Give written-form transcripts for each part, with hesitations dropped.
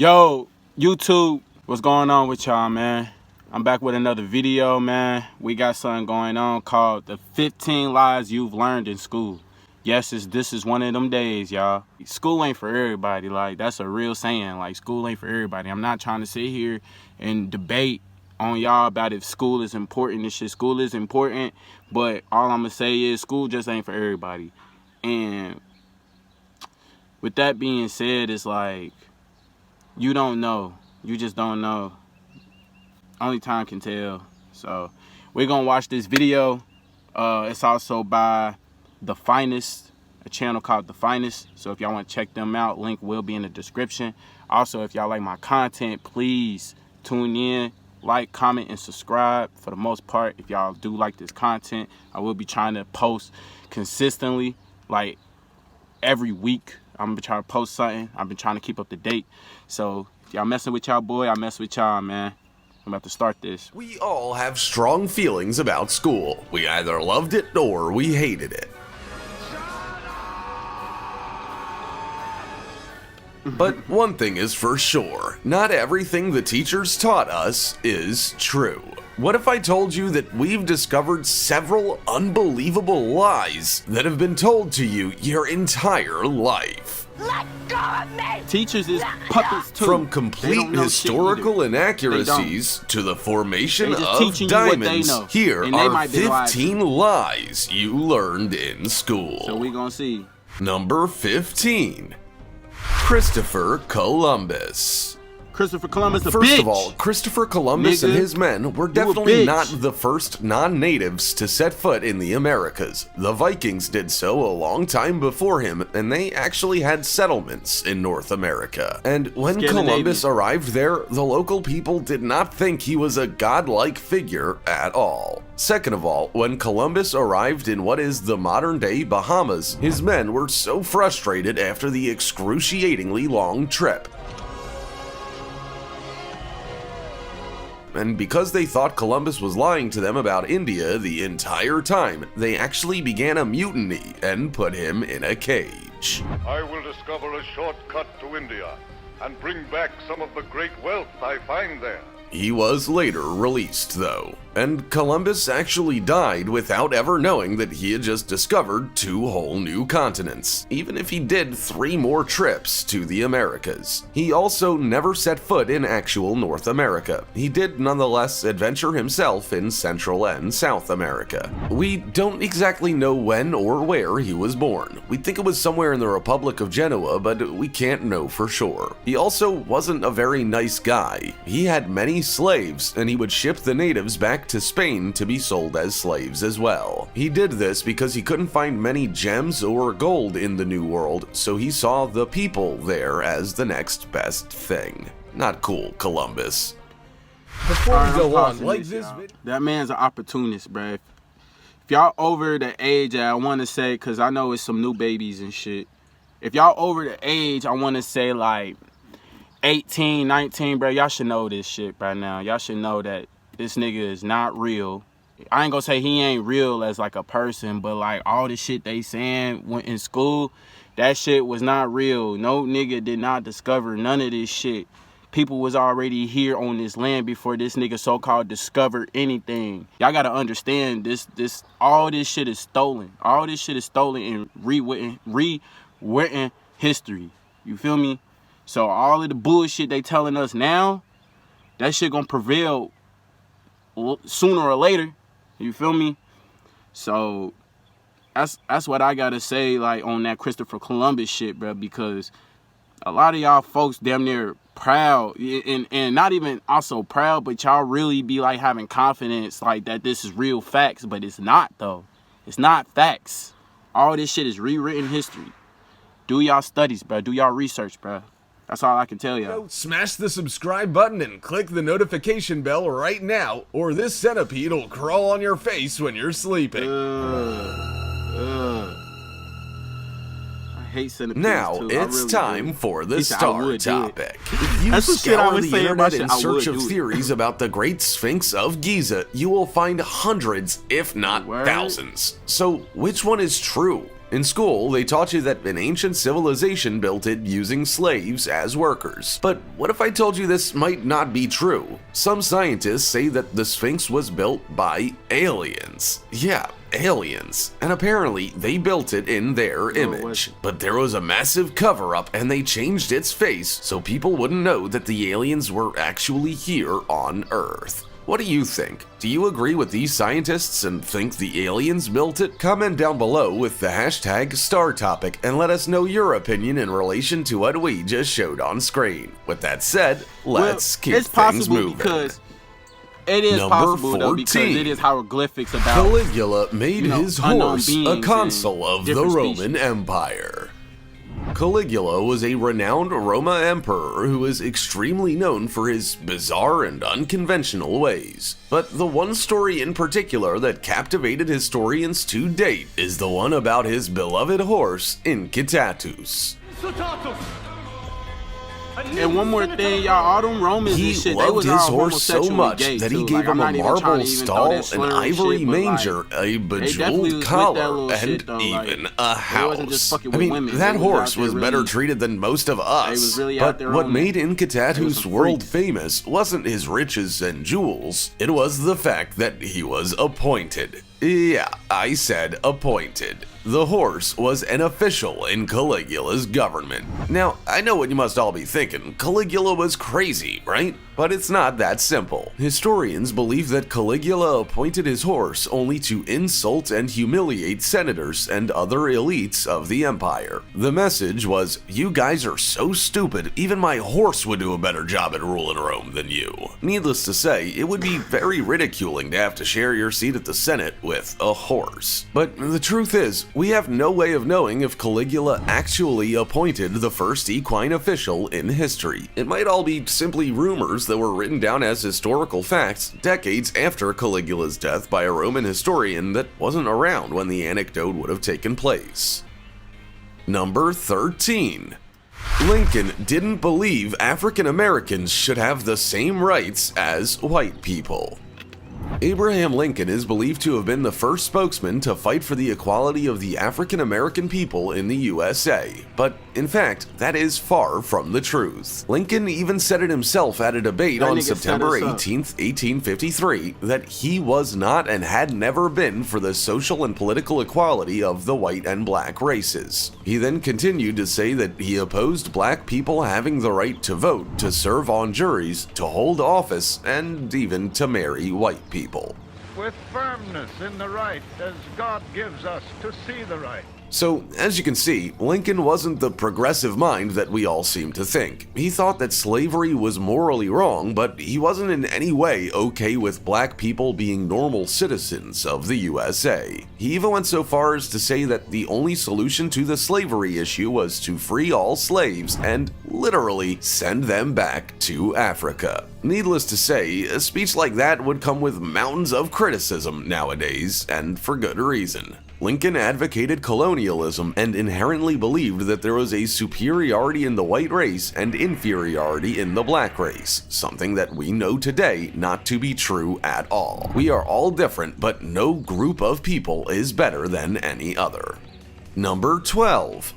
Yo, YouTube, what's going on with y'all, man? I'm back with another video, man. We got something going on called the 15 lies you've learned in school. Yes, this is one of them days, y'all. School ain't for everybody. Like, that's a real saying. Like, school ain't for everybody. I'm not trying to sit here and debate on y'all about if school is important and shit. School is important, but all I'm gonna say is school just ain't for everybody. And with that being said, it's like, you don't know. You just don't know. Only time can tell. So we're gonna watch this video. It's also by The Finest, a channel called The Finest. So if y'all want to check them out, link will be in the description. Also, if y'all like my content, please tune in, like, comment, and subscribe. For the most part, if y'all do like this content, I will be trying to post consistently, like every week. I'm gonna try to post something. I've been trying to keep up to date. So if y'all messing with y'all boy, I mess with y'all, man. I'm about to start this. We all have strong feelings about school. We either loved it or we hated it. But one thing is for sure, not everything the teachers taught us is true. What if I told you that we've discovered several unbelievable lies that have been told to you your entire life? Let go of me! Teachers is puppets too. From complete historical inaccuracies to the formation of diamonds, here are 15 lies you learned in school. So we gonna see. Number 15. Christopher Columbus. Christopher Columbus, a First bitch. of all, Christopher Columbus and his men were definitely not the first non-natives to set foot in the Americas. The Vikings did so a long time before him, and they actually had settlements in North America. And when Columbus arrived there, the local people did not think he was a godlike figure at all. Second of all, when Columbus arrived in what is the modern-day Bahamas, his men were so frustrated after the excruciatingly long trip. And because they thought Columbus was lying to them about India the entire time, they actually began a mutiny and put him in a cage. I will discover a shortcut to India and bring back some of the great wealth I find there. He was later released, though, and Columbus actually died without ever knowing that he had just discovered 2 whole new continents, even if he did 3 more trips to the Americas. He also never set foot in actual North America. He did nonetheless adventure himself in Central and South America. We don't exactly know when or where he was born. We think it was somewhere in the Republic of Genoa, but we can't know for sure. He also wasn't a very nice guy. He had many slaves, and he would ship the natives back to Spain to be sold as slaves as well. He did this because he couldn't find many gems or gold in the New World, so he saw the people there as the next best thing. Not cool, Columbus. Before we go on, like this video. That man's an opportunist, bruh. If y'all over the age, I want to say, because I know it's some new babies and shit. If y'all over the age, I want to say like 18, 19, bro, y'all should know this shit by now. Y'all should know that this nigga is not real. I ain't gonna say he ain't real as like a person, but like all the shit they saying when in school, that shit was not real. No nigga did not discover none of this shit. People was already here on this land before this nigga so-called discovered anything. Y'all gotta understand this all this shit is stolen. All this shit is stolen and rewritten history. You feel me? So all of the bullshit they telling us now, that shit gonna prevail sooner or later. You feel me? So that's what I gotta say, like, on that Christopher Columbus shit, bro, because a lot of y'all folks damn near proud, and not even also proud, but y'all really be like having confidence like that this is real facts, but it's not though. It's not facts. All this shit is rewritten history. Do y'all studies, bro. Do y'all research, bro. That's all I can tell y'all. Smash the subscribe button and click the notification bell right now, or this centipede will crawl on your face when you're sleeping. I hate centipedes now too. it's time for the star topic. If you That's the shit I scour was the saying internet about in shit, I search would of do it. theories about the Great Sphinx of Giza, you will find hundreds, if not Word? thousands. So which one is true? In school, they taught you that an ancient civilization built it using slaves as workers. But what if I told you this might not be true? Some scientists say that the Sphinx was built by aliens. Yeah, aliens. And apparently, they built it in their image. But there was a massive cover-up and they changed its face so people wouldn't know that the aliens were actually here on Earth. What do you think? Do you agree with these scientists and think the aliens built it? Comment down below with the hashtag StarTopic and let us know your opinion in relation to what we just showed on screen. With that said, let's keep things moving. Because it is Number possible, though, because 14. it is hieroglyphics about Caligula made his horse a beings consul and of the different Roman species. Empire. Caligula was a renowned Roman emperor who is extremely known for his bizarre and unconventional ways. But the one story in particular that captivated historians to date is the one about his beloved horse, Incitatus. And one more thing, y'all, all them Romans He and shit, they loved was his all horse so homosexually much gay, that he too. gave Like, I'm him a not even trying marble to even throw stall, that an slur and ivory shit, but, like, manger, a definitely bejeweled was with that collar, little and shit, though, like, even a they wasn't just house. fucking I with mean, women. that They was horse out there was really- better treated than most of us. was really out But there what on made They was Incitatus some world freaks. famous wasn't his riches and jewels, it was the fact that he was appointed. Yeah, I said appointed. The horse was an official in Caligula's government. Now, I know what you must all be thinking. Caligula was crazy, right? But it's not that simple. Historians believe that Caligula appointed his horse only to insult and humiliate senators and other elites of the empire. The message was, you guys are so stupid, even my horse would do a better job at ruling Rome than you. Needless to say, it would be very ridiculing to have to share your seat at the Senate with a horse. But the truth is, we have no way of knowing if Caligula actually appointed the first equine official in history. It might all be simply rumors that were written down as historical facts decades after Caligula's death by a Roman historian that wasn't around when the anecdote would have taken place. Number 13. Lincoln didn't believe African Americans should have the same rights as white people. Abraham Lincoln is believed to have been the first spokesman to fight for the equality of the African American people in the USA, but in fact, that is far from the truth. Lincoln even said it himself at a debate That on nigga set September us up. 18th, 1853, that he was not and had never been for the social and political equality of the white and black races. He then continued to say that he opposed black people having the right to vote, to serve on juries, to hold office, and even to marry white people. With firmness in the right, as God gives us to see the right. So, as you can see, Lincoln wasn't the progressive mind that we all seem to think. He thought that slavery was morally wrong, but he wasn't in any way okay with black people being normal citizens of the USA. He even went so far as to say that the only solution to the slavery issue was to free all slaves and literally send them back to Africa. Needless to say, a speech like that would come with mountains of criticism nowadays, and for good reason. Lincoln advocated colonialism and inherently believed that there was a superiority in the white race and inferiority in the black race, something that we know today not to be true at all. We are all different, but no group of people is better than any other. Number 12.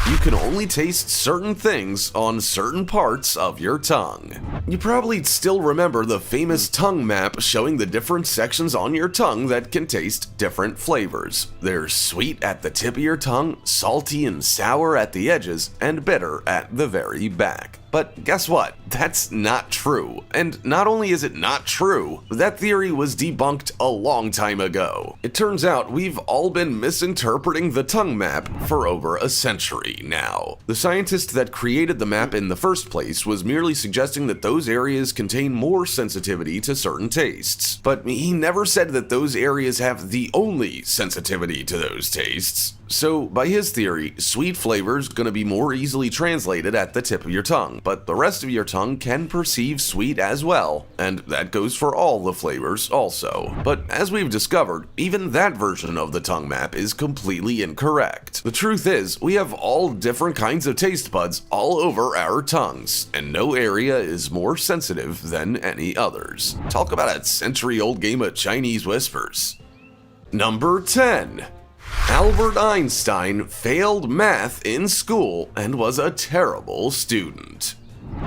You can only taste certain things on certain parts of your tongue. You probably still remember the famous tongue map showing the different sections on your tongue that can taste different flavors. There's sweet at the tip of your tongue, salty and sour at the edges, and bitter at the very back. But guess what? That's not true. And not only is it not true, that theory was debunked a long time ago. It turns out we've all been misinterpreting the tongue map for over a century now. The scientist that created the map in the first place was merely suggesting that those areas contain more sensitivity to certain tastes. But he never said that those areas have the only sensitivity to those tastes. So, by his theory, sweet flavor's gonna be more easily translated at the tip of your tongue, but the rest of your tongue can perceive sweet as well, and that goes for all the flavors also. But as we've discovered, even that version of the tongue map is completely incorrect. The truth is, we have all different kinds of taste buds all over our tongues, and no area is more sensitive than any others. Talk about a century-old game of Chinese whispers. Number 10. Albert Einstein failed math in school and was a terrible student.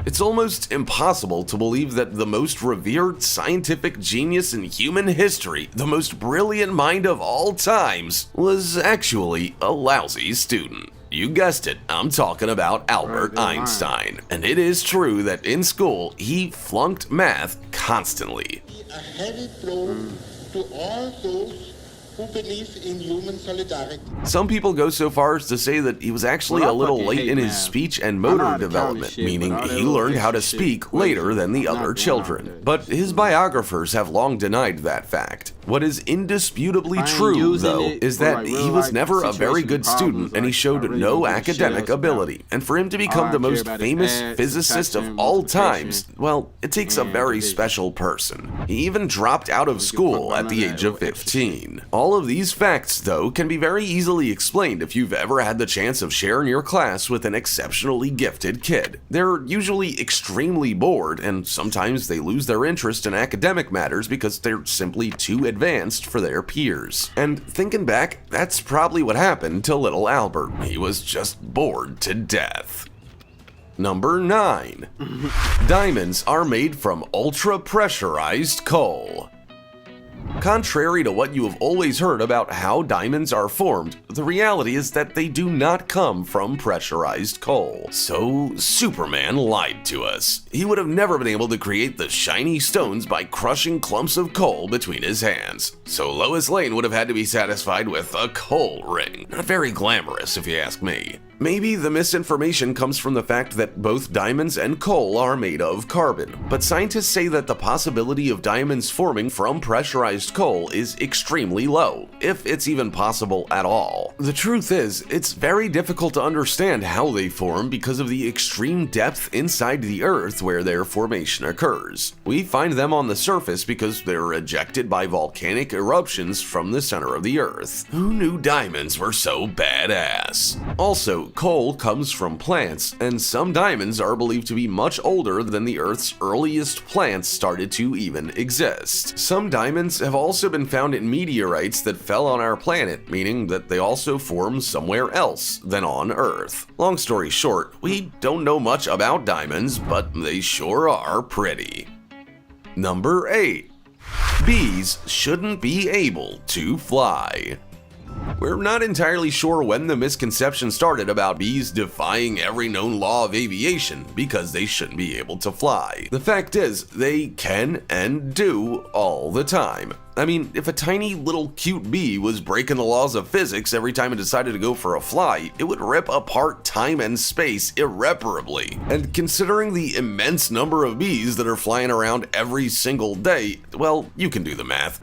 It's almost impossible to believe that the most revered scientific genius in human history, the most brilliant mind of all times, was actually a lousy student. You guessed it, I'm talking about Albert Einstein. And it is true that in school, he flunked math constantly. A heavy blow to all those who believe in human solidarity. Some people go so far as to say that he was actually a little late in his speech and motor development, meaning he learned how to speak later than the other children. But his biographers have long denied that fact. What is indisputably true, though, is that he was never a very good student and he showed no academic ability. And for him to become the most famous physicist of all times, well, it takes a very special person. He even dropped out of school at the age of 15. All of these facts, though, can be very easily explained if you've ever had the chance of sharing your class with an exceptionally gifted kid. They're usually extremely bored, and sometimes they lose their interest in academic matters because they're simply too advanced for their peers. And thinking back, that's probably what happened to little Albert. He was just bored to death. Number 9. Diamonds are made from ultra-pressurized coal. Contrary to what you have always heard about how diamonds are formed, the reality is that they do not come from pressurized coal. So Superman lied to us. He would have never been able to create the shiny stones by crushing clumps of coal between his hands. So Lois Lane would have had to be satisfied with a coal ring. Not very glamorous, if you ask me. Maybe the misinformation comes from the fact that both diamonds and coal are made of carbon, but scientists say that the possibility of diamonds forming from pressurized coal is extremely low, if it's even possible at all. The truth is, it's very difficult to understand how they form because of the extreme depth inside the Earth where their formation occurs. We find them on the surface because they're ejected by volcanic eruptions from the center of the Earth. Who knew diamonds were so badass? Also, coal comes from plants, and some diamonds are believed to be much older than the Earth's earliest plants started to even exist. Some diamonds have also been found in meteorites that fell on our planet, meaning that they also formed somewhere else than on Earth. Long story short, we don't know much about diamonds, but they sure are pretty. Number 8. Bees shouldn't be able to fly. We're not entirely sure when the misconception started about bees defying every known law of aviation because they shouldn't be able to fly. The fact is, they can and do all the time. I mean, if a tiny little cute bee was breaking the laws of physics every time it decided to go for a fly, it would rip apart time and space irreparably. And considering the immense number of bees that are flying around every single day, well, you can do the math.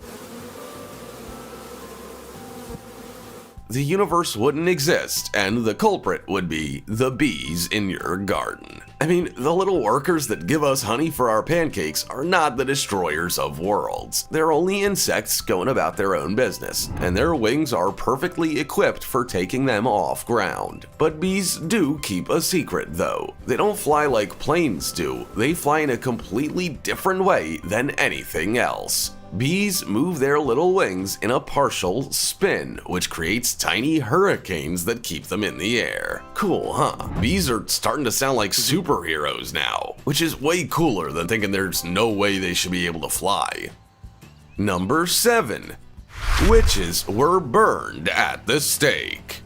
The universe wouldn't exist, and the culprit would be the bees in your garden. I mean, the little workers that give us honey for our pancakes are not the destroyers of worlds. They're only insects going about their own business, and their wings are perfectly equipped for taking them off ground. But bees do keep a secret, though. They don't fly like planes do. They fly in a completely different way than anything else. Bees move their little wings in a partial spin, which creates tiny hurricanes that keep them in the air. Cool, huh? Bees are starting to sound like superheroes now, which is way cooler than thinking there's no way they should be able to fly. Number 7. Witches were burned at the stake.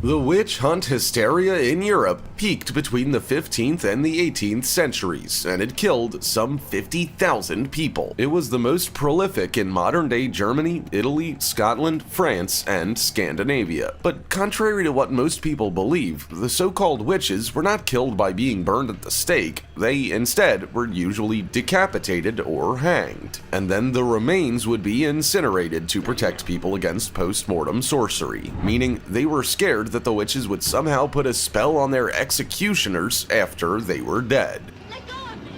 The witch hunt hysteria in Europe peaked between the 15th and the 18th centuries, and it killed some 50,000 people. It was the most prolific in modern-day Germany, Italy, Scotland, France, and Scandinavia. But contrary to what most people believe, the so-called witches were not killed by being burned at the stake. They instead were usually decapitated or hanged, and then the remains would be incinerated to protect people against post-mortem sorcery, meaning they were scared that the witches would somehow put a spell on their executioners after they were dead. Let go of me!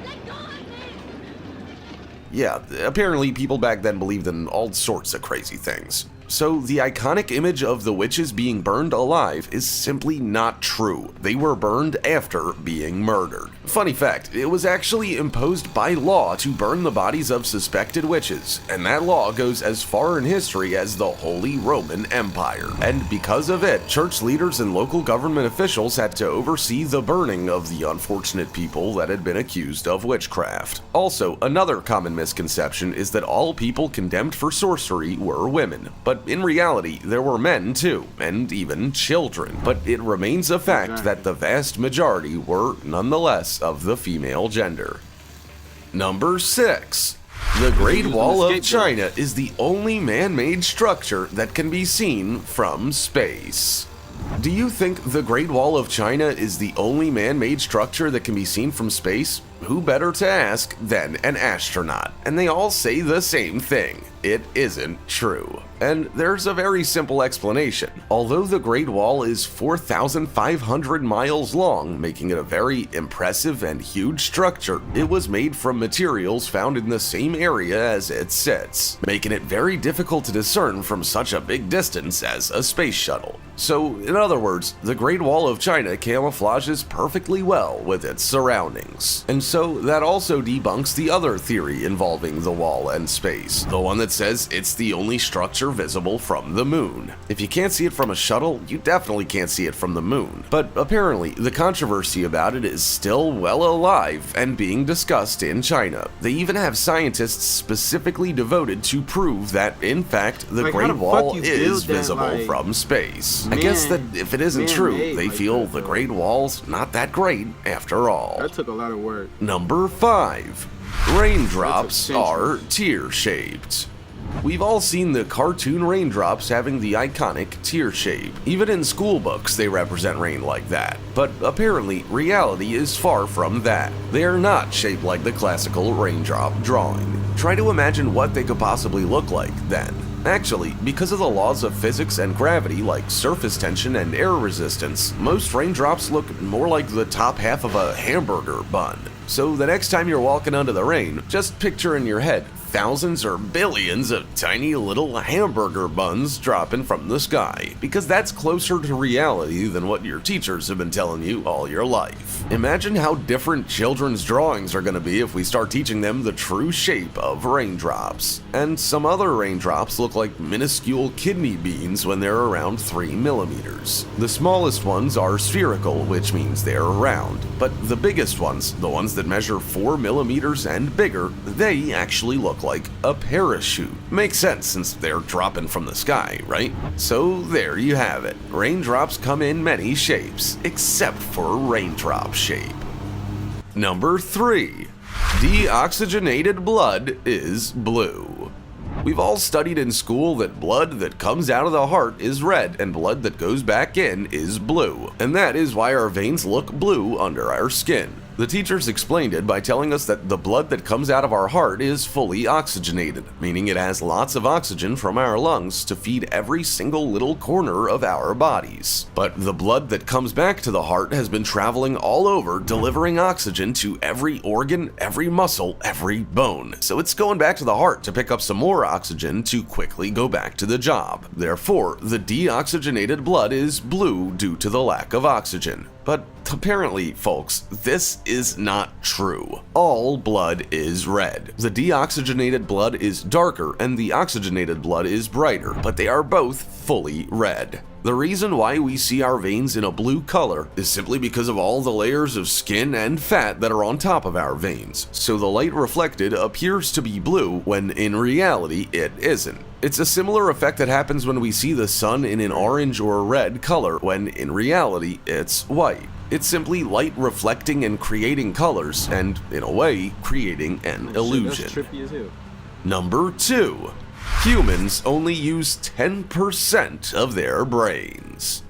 Let go of me! Yeah, apparently people back then believed in all sorts of crazy things. So the iconic image of the witches being burned alive is simply not true. They were burned after being murdered. Funny fact, it was actually imposed by law to burn the bodies of suspected witches, and that law goes as far in history as the Holy Roman Empire. And because of it, church leaders and local government officials had to oversee the burning of the unfortunate people that had been accused of witchcraft. Also, another common misconception is that all people condemned for sorcery were women, but in reality, there were men too, and even children. But it remains a fact that the vast majority were, nonetheless, of the female gender. Number 6. The Great Wall of China is the only man-made structure that can be seen from space. Do you think the Great Wall of China is the only man-made structure that can be seen from space? Who better to ask than an astronaut? And they all say the same thing. It isn't true. And there's a very simple explanation. Although the Great Wall is 4,500 miles long, making it a very impressive and huge structure, it was made from materials found in the same area as it sits, making it very difficult to discern from such a big distance as a space shuttle. So, in other words, the Great Wall of China camouflages perfectly well with its surroundings. And so that also debunks the other theory involving the wall and space, the one that says it's the only structure visible from the moon. If you can't see it from a shuttle, you definitely can't see it from the moon. But apparently, the controversy about it is still well alive and being discussed in China. They even have scientists specifically devoted to prove that, in fact, the Great Wall is visible from space. I guess that if it isn't true, they feel the Great Wall's not that great after all. That took a lot of work. Number 5. Raindrops are tear-shaped. We've all seen the cartoon raindrops having the iconic tear shape. Even in school books, they represent rain like that. But apparently, reality is far from that. They are not shaped like the classical raindrop drawing. Try to imagine what they could possibly look like then. Actually, because of the laws of physics and gravity like surface tension and air resistance, most raindrops look more like the top half of a hamburger bun. So the next time you're walking under the rain, just picture in your head thousands or billions of tiny little hamburger buns dropping from the sky, because that's closer to reality than what your teachers have been telling you all your life. Imagine how different children's drawings are going to be if we start teaching them the true shape of raindrops. And some other raindrops look like minuscule kidney beans when they're around 3 millimeters. The smallest ones are spherical, which means they're round, but the biggest ones, the ones that measure 4 millimeters and bigger, they actually look like a parachute. Makes sense since they're dropping from the sky, right? So there you have it. Raindrops come in many shapes, except for raindrop shape. Number 3. Deoxygenated blood is blue. We've all studied in school that blood that comes out of the heart is red and blood that goes back in is blue, and that is why our veins look blue under our skin. The teachers explained it by telling us that the blood that comes out of our heart is fully oxygenated, meaning it has lots of oxygen from our lungs to feed every single little corner of our bodies. But the blood that comes back to the heart has been traveling all over, delivering oxygen to every organ, every muscle, every bone. So it's going back to the heart to pick up some more oxygen to quickly go back to the job. Therefore, the deoxygenated blood is blue due to the lack of oxygen. But apparently, folks, this is not true. All blood is red. The deoxygenated blood is darker and the oxygenated blood is brighter, but they are both fully red. The reason why we see our veins in a blue color is simply because of all the layers of skin and fat that are on top of our veins, so the light reflected appears to be blue when in reality it isn't. It's a similar effect that happens when we see the sun in an orange or red color when in reality it's white. It's simply light reflecting and creating colors and, in a way, creating an illusion. That's trippy as hell. Number 2. Humans only use 10% of their brains.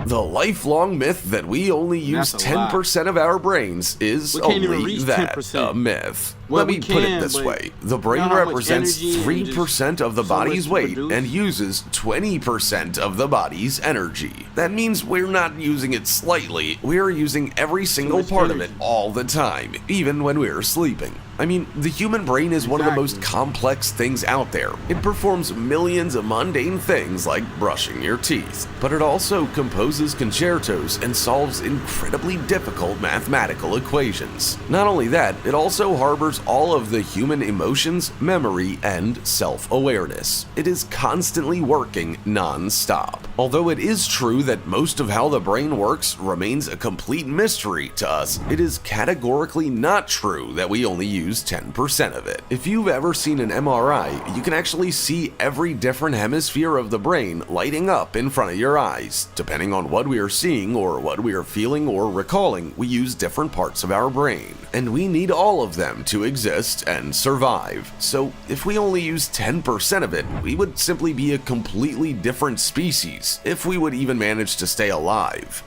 The lifelong myth that we only use 10% of our brains is only that, a myth. Well, Let me put it this way. The brain how much represents energy and just 3% of the so much body's to weight produce? and uses 20% of the body's energy. That means we're not using it slightly, we're using every single much part of it energy. all the time, even when we're sleeping. I mean, the human brain is one of the most complex things out there. It performs millions of mundane things like brushing your teeth, but it also composes concertos and solves incredibly difficult mathematical equations. Not only that, it also harbors all of the human emotions, memory, and self-awareness. It is constantly working non-stop. Although it is true that most of how the brain works remains a complete mystery to us, it is categorically not true that we only use 10% of it. If you've ever seen an MRI, you can actually see every different hemisphere of the brain lighting up in front of your eyes. Depending on what we are seeing or what we are feeling or recalling, we use different parts of our brain. And we need all of them to exist and survive. So if we only use 10% of it, we would simply be a completely different species, if we would even manage to stay alive.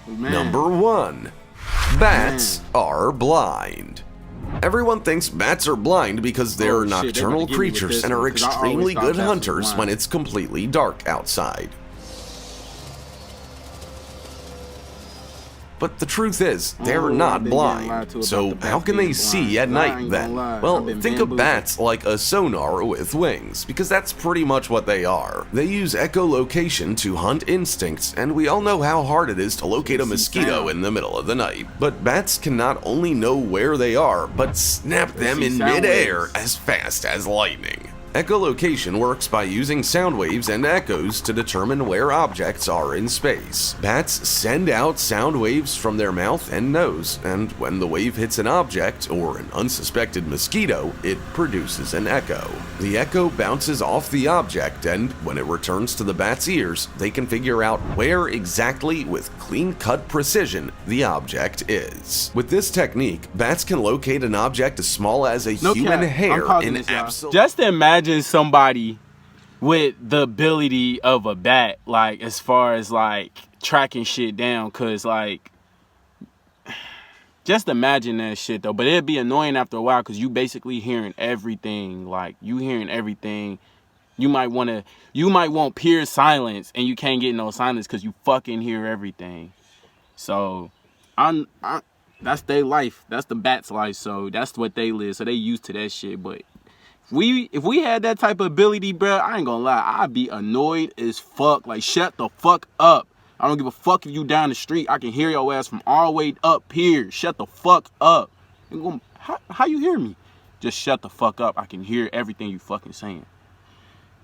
Man. Number 1. Bats are blind. Everyone thinks bats are blind because they're Oh, shit, they about to nocturnal get me with creatures this and are one, 'cause I always extremely thought good bats was hunters blind. when it's completely dark outside. But the truth is, they're I've not been getting lied blind. to about So the bats how can they being see blind. at I night ain't then? gonna lie, I've Well, been think of bamboozled. bats like a sonar with wings, because that's pretty much what they are. They use echolocation to hunt instincts, and we all know how hard it is to locate a mosquito in the middle of the night. But bats can not only know where they are, but snap them see in sound midair waves. as fast as lightning. Echolocation works by using sound waves and echoes to determine where objects are in space. Bats send out sound waves from their mouth and nose, and when the wave hits an object or an unsuspected mosquito, it produces an echo. The echo bounces off the object, and when it returns to the bat's ears, they can figure out where exactly, with clean-cut precision, the object is. With this technique, bats can locate an object as small as a No human cap. I'm hair pausing in this, y'all. absolute. Just imagine somebody with the ability of a bat, like as far as like tracking shit down, cause like just imagine that shit though. But it'd be annoying after a while, cause you basically hearing everything. Like you hearing everything. You might want pure silence, and you can't get no silence cause you fucking hear everything. So that's their life. That's the bat's life. So that's what they live. So they used to that shit. But if we had that type of ability, bro, I ain't gonna lie, I'd be annoyed as fuck. Like, shut the fuck up. I don't give a fuck if you down the street. I can hear your ass from all the way up here. Shut the fuck up. How you hear me? Just shut the fuck up. I can hear everything you fucking saying.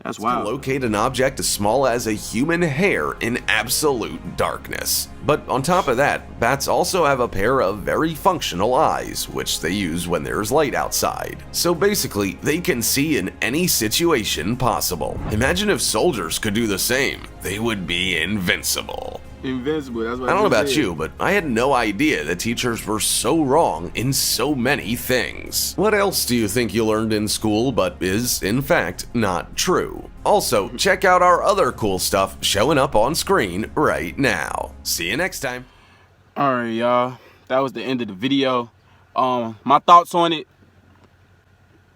That's To wild. locate an object as small as a human hair in absolute darkness. But on top of that, bats also have a pair of very functional eyes, which they use when there's light outside. So basically, they can see in any situation possible. Imagine if soldiers could do the same. They would be invincible. Invincible. That's what I don't know about said. you, but I had no idea that teachers were so wrong in so many things. What else do you think you learned in school but is, in fact, not true? Also, check out our other cool stuff showing up on screen right now. See you next time. Alright, y'all. That was the end of the video. My thoughts on it.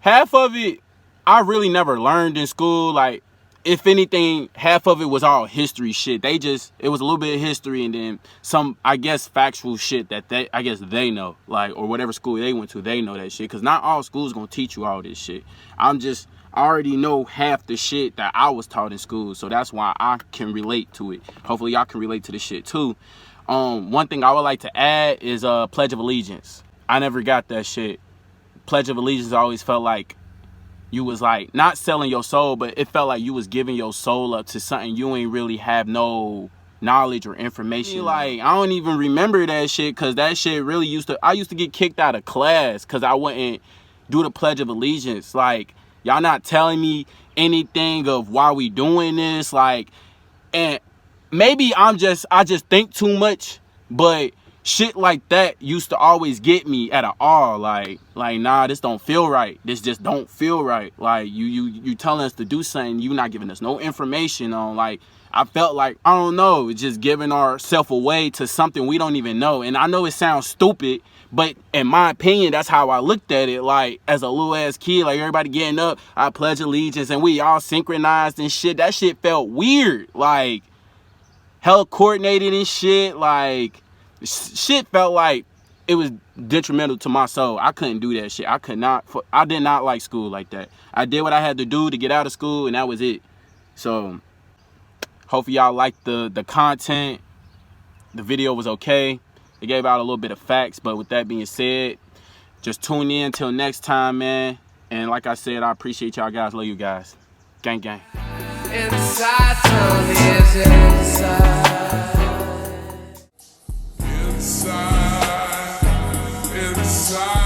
Half of it, I really never learned in school. Like, if anything, half of it was all history shit. It was a little bit of history and then some, I guess, factual shit that they know. Like, or whatever school they went to, they know that shit. Because not all schools gonna teach you all this shit. I already know half the shit that I was taught in school. So that's why I can relate to it. Hopefully y'all can relate to this shit too. One thing I would like to add is Pledge of Allegiance. I never got that shit. Pledge of Allegiance always felt like you was like not selling your soul, but it felt like you was giving your soul up to something you ain't really have no knowledge or information. Like, I don't even remember that shit, because that shit really I used to get kicked out of class because I wouldn't do the Pledge of Allegiance. Like, y'all not telling me anything of why we doing this. Like, and maybe I just think too much, but Shit like that used to always get me at an awe. Like nah, this don't feel right. This just don't feel right. Like you telling us to do something, you not giving us no information on. Like I felt like, I don't know, just giving ourselves away to something we don't even know. And I know it sounds stupid, but in my opinion, that's how I looked at it. Like as a little ass kid, like everybody getting up, I pledge allegiance and we all synchronized and shit. That shit felt weird. Like hella coordinated and shit. Like shit felt like it was detrimental to my soul. I couldn't do that shit. I did not like school like that. I did what I had to do to get out of school, and that was it. So hopefully y'all liked the content. The video was okay. It gave out a little bit of facts, but with that being said, just tune in till next time, man. And like I said, I appreciate y'all guys. Love you guys. Gang, gang. Inside, Tony is inside. Inside.